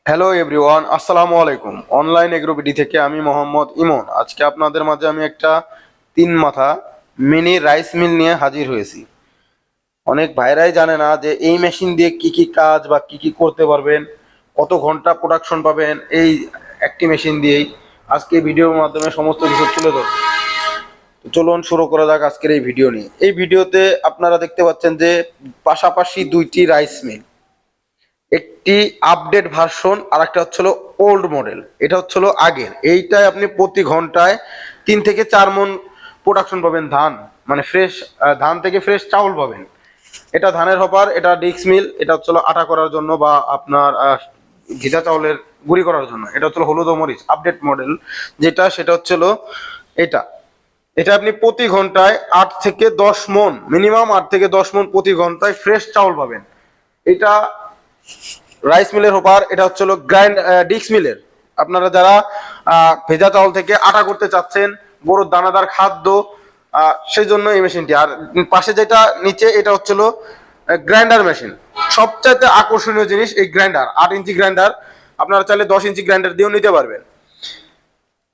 Hello everyone, আসসালামু আলাইকুম। Online AgroBD থেকে আমি মোহাম্মদ ইমন। আজকে আপনাদের মাঝে আমি একটা তিন মাথা মিনি রাইস মিল নিয়ে হাজির হয়েছি। অনেক ভাইরাই জানে না যে এই মেশিন দিয়ে কি কি কাজ বা কি কি করতে পারবেন, কত ঘন্টা প্রোডাকশন পাবেন এই একটি মেশিন দিয়েই। আজকে ভিডিওর মাধ্যমে সমস্ত কিছু তুলে ধরব। তো চলুন শুরু করা যাক আজকের এই ভিডিও নিয়ে। এই ভিডিওতে আপনারা দেখতে পাচ্ছেন যে পাশাপাশি দুইটি রাইস মিল, একটি আপডেট ভার্সন আর একটা হচ্ছিল ওল্ড মডেল। এটা হচ্ছিল আগের। এইটায় আপনি প্রতি ঘন্টায় 3 থেকে 4 মণ প্রোডাকশন পাবেন ধান, মানে ফ্রেশ ধান থেকে ফ্রেশ চাউল পাবেন। এটা ধানের হপার, এটা ডিক্স মিল, এটা হচ্ছিল আটা করার জন্য বা আপনার ভিজা চাউলের গুঁড়ি করার জন্য। এটা হচ্ছিল হলুদ ও মরিচ আপডেট মডেল যেটা, সেটা হচ্ছিল এটা। এটা আপনি প্রতি ঘন্টায় 8 থেকে 10 মণ, মিনিমাম 8 থেকে 10 মণ প্রতি ঘন্টায় ফ্রেশ চাউল পাবেন। এটা রাইস মিলের হোপার। এটা হচ্ছিল ডিক্স মিলের। আপনারা যারা ভেজা চাউল থেকে আটা করতে চাচ্ছেন, গরুর দানাদার খাদ্য, সেই জন্য এই মেশিনটি। আর পাশে যেটা নিচে, এটা হচ্ছিল গ্রাইন্ডার মেশিন। সবচাইতে আকর্ষণীয় জিনিস এই গ্রাইন্ডার, 8 ইঞ্চি গ্রাইন্ডার। আপনারা চাইলে 10 ইঞ্চি গ্রাইন্ডার দিয়েও নিতে পারবেন।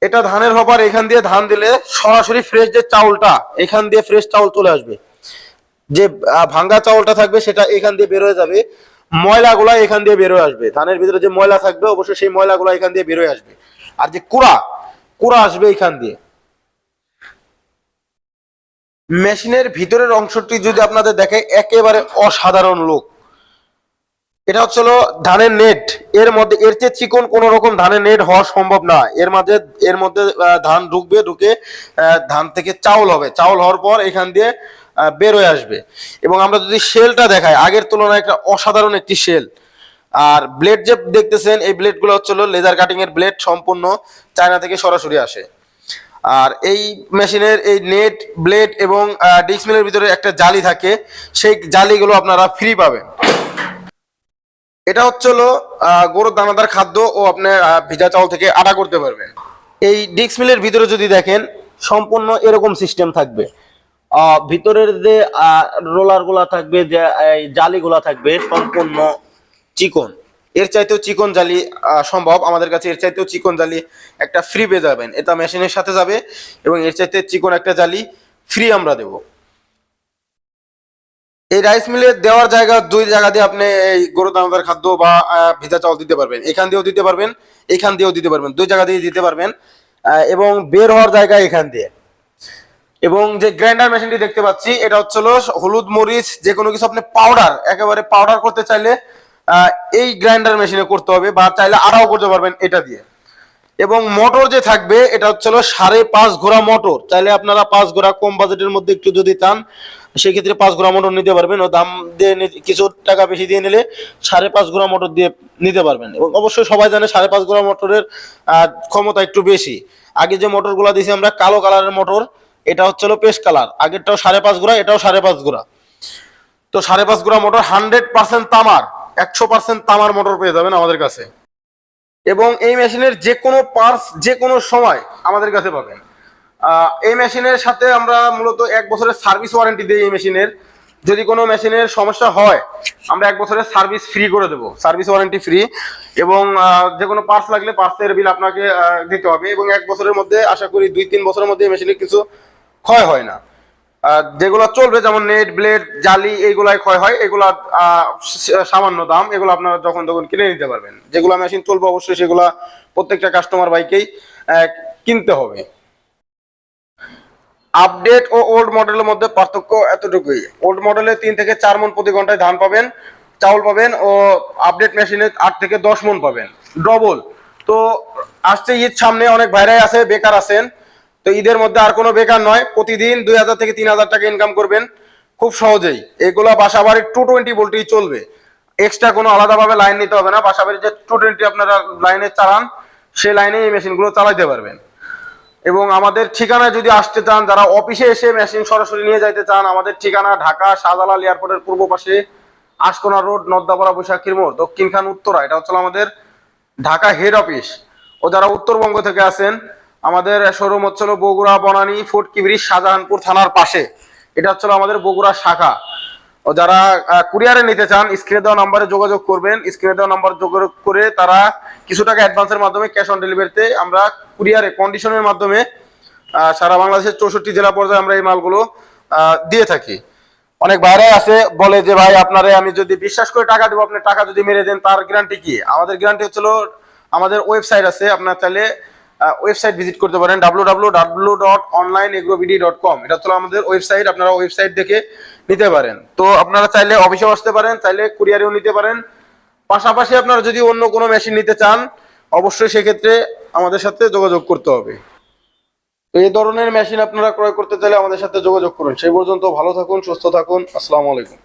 এটা ধানের হপার, এখান দিয়ে ধান দিলে সরাসরি ফ্রেশ যে চাউলটা, এখান দিয়ে ফ্রেশ চাউল চলে আসবে। যে ভাঙ্গা চাউলটা থাকবে সেটা এখান দিয়ে বের হয়ে যাবে, ময়লাগুলা এখান দিয়ে বের হয়ে আসবে। ধানের ভিতরে যে ময়লা থাকবে অবশ্যই সেই ময়লাগুলা এখান দিয়ে বের হয়ে আসবে। আর যে কুড়া কুড়া আসবে এখান দিয়ে। মেশিনের ভিতরের অংশটি যদি আপনাদের দেখে, একেবারে অসাধারণ লোক। এটা হচ্ছিল ধানের নেট। এর চেয়ে চিকন কোন রকম ধানের নেট হওয়া সম্ভব না। এর মধ্যে ধান ঢুকবে, ঢুকে ধান থেকে চাউল হবে। চাউল হওয়ার পর এখান দিয়ে বের হয়ে আসবে। এবং আমরা যদি শেলটা দেখাই, আগের তুলনায় একটা অসাধারণ একটি শেল। আর ব্লেড যে দেখতেছেন, এই ব্লেড গুলো হচ্ছিল লেজার কাটিং এর ব্লেড, সম্পূর্ণ চায়না থেকে সরাসরি আসে। আর এই মেশিনের এই নেট, ব্লেড এবং ডিক্স মিলের ভিতরে একটা জালি থাকে, সেই জালিগুলো আপনারা ফ্রি পাবেন। এটা হচ্ছিল গরুর দানাদার খাদ্য ও আপনার ভিজা চাউল থেকে আটা করতে পারবেন। এই ডিক্স মিলের ভিতরে যদি দেখেন, সম্পূর্ণ এরকম সিস্টেম থাকবে। ভিতরের যে রোলার গুলা থাকবে, যে জালিগুলা থাকবে, সম্পূর্ণ চিকন। এর চাইতেও চিকন জালি সম্ভব আমাদের কাছে। এর চাইতেও চিকন জালি একটা ফ্রি পেয়ে যাবেন, এটা মেশিনের সাথে যাবে। এবং এর চাইতে চিকন একটা জালি ফ্রি আমরা দেবো। এই রাইস মিলে দেওয়ার জায়গা, দুই জায়গা দিয়ে আপনি এই গরু দানাদার খাদ্য বা ভিজা চাউল দিতে পারবেন। এখান দিয়েও দিতে পারবেন, এখান দিয়েও দিতে পারবেন, দুই জায়গা দিয়ে দিতে পারবেন। এবং বের হওয়ার জায়গা এখান দিয়ে। এবং যে গ্রাইন্ডার মেশিনটি দেখতে পাচ্ছি, এটা হচ্ছিল হলুদ মরিচ যে কোনো কিছু আপনি পাউডার, একেবারে পাউডার করতে চাইলে এই গ্রাইন্ডার মেশিনে করতে হবে, বা চাইলে আটাও করতে পারবেন এটা দিয়ে। এবং মোটর যে থাকবে, এটা হচ্ছিল 5.5 ঘোড়া মোটর। চাইলে আপনারা 5 ঘোড়া কম বাজেটের মধ্যে একটু যদি চান, সেক্ষেত্রে 5 ঘোড়া মোটর নিতে পারবেন। ও দাম দিয়ে কিছু টাকা বেশি দিয়ে নিলে 5.5 ঘোড়া মোটর দিয়ে নিতে পারবেন। এবং অবশ্যই সবাই জানে 5.5 ঘোড়া মোটরের ক্ষমতা একটু বেশি। আগে যে মোটর গুলা দিয়েছি আমরা, কালো কালারের মোটর, এটা হচ্ছিল পেস্ট কালার। আগেরটাও 5.5 ঘোড়া, এটাও 5.5 ঘোড়া। তো 5.5 ঘোড়া মোটর 100% তামার, 100% তামার মোটর পেয়ে যাবেন আমাদের কাছে। এবং এই মেশিনের যে কোনো পার্টস যে কোনো সময় আমাদের কাছে পাবেন। এই মেশিনের সাথে আমরা মূলত 1 বছরের সার্ভিস ওয়ারেন্টি দিই। এই মেশিনের যদি কোনো মেশিনের সমস্যা হয়, আমরা 1 বছরের সার্ভিস ফ্রি করে দেবো, সার্ভিস ওয়ারেন্টি ফ্রি। এবং যে কোনো পার্টস লাগলে পার্টসের বিল আপনাকে দিতে হবে। এবং 1 বছরের মধ্যে, আশা করি 2-3 বছরের মধ্যে এই মেশিনের কিছু ক্ষয় হয় না। যেগুলো চলবে, যেমন নেট, ব্লেড, জালি, এইগুলাই ক্ষয় হয়। এগুলা সামান্য দাম, এগুলো আপনারা যখন তখন কিনে নিতে পারবেন। যেগুলো মেশিন চলবে অবশ্যই সেগুলা প্রত্যেকটা কাস্টমার বাইকেই কিনতে হবে। আপডেট ও ওল্ড মডেলের মধ্যে পার্থক্য এতটুকুই। ওল্ড মডেলে 3 থেকে 4 মণ প্রতি ঘন্টায় ধান পাবেন, চাউল পাবেন। ও আপডেট মেশিনে 8 থেকে 10 মণ পাবেন, ডবল। তো আসছে ঈদ সামনে, অনেক ভাইরাই আছে, বেকার আছেন। তো ঈদের মধ্যে আর কোনো বেকার নয়, প্রতিদিন 2000 থেকে 3000 টাকা ইনকাম করবেন খুব সহজেই। এগুলো বাসাবাড়ির 220 ভোল্টেই চলবে, এক্সট্রা কোনো আলাদাভাবে লাইন নিতে হবে না। বাসাবাড়ির যে 220 আপনারা লাইনে চালান, সেই লাইনে এই মেশিনগুলো চালাইতে পারবেন। এবং আমাদের ঠিকানায় যদি আসতে চান, যারা অফিসে এসে মেশিন সরাসরি নিয়ে যাইতে চান, আমাদের ঠিকানা ঢাকা শাহজালাল এয়ারপোর্টের পূর্ব পাশে, আশকোনা রোড, নদ্দাপাড়া, বৈশাখীর মোড়, দক্ষিণখান, উত্তরা। এটা হচ্ছে আমাদের ঢাকা হেড অফিস। ও যারা উত্তরবঙ্গ থেকে আছেন, আমাদের শোরুম হচ্ছিল বগুড়া, বনানী, ফোর্ট ব্রিজ, শাহজাহানপুর থানার পাশে। এটা হচ্ছিল আমাদের বগুড়া শাখা। ও যারা কুরিয়ারে নিতে চান, স্ক্রিনে দেওয়া নাম্বারে যোগাযোগ করবেন। স্ক্রিনে দেওয়া নাম্বার যোগাযোগ করে তারা কিছু টাকা অ্যাডভান্সের মাধ্যমে ক্যাশ অন ডেলিভারিতে আমরা কুরিয়ারে কন্ডিশনের মাধ্যমে সারা বাংলাদেশের 64 জেলা পর্যায়ে আমরা এই মালগুলো দিয়ে থাকি। অনেক ভাইরাই আছে বলে যে ভাই আপনারে আমি যদি বিশ্বাস করে টাকা দেবো, আপনি টাকা যদি মেরে দেন তার গ্যারান্টি কি? আমাদের গ্যারান্টি হচ্ছিল, আমাদের ওয়েবসাইট আছে, আপনার চাইলে ওয়েবসাইট ভিজিট করতে পারেন www.onlineagrobidi.com। এটা হচ্ছে আমাদের ওয়েবসাইট, আপনারা ওয়েবসাইট দেখে নিতে পারেন। তো আপনারা চাইলে অফিসেও আসতে পারেন, চাইলে কুরিয়ারেও নিতে পারেন। পাশাপাশি আপনারা যদি অন্য কোনো মেশিন নিতে চান অবশ্যই সেক্ষেত্রে আমাদের সাথে যোগাযোগ করতে হবে। তো এই ধরনের মেশিন আপনারা ক্রয় করতে চাইলে আমাদের সাথে যোগাযোগ করুন। সেই পর্যন্ত ভালো থাকুন, সুস্থ থাকুন। আসসালামু আলাইকুম।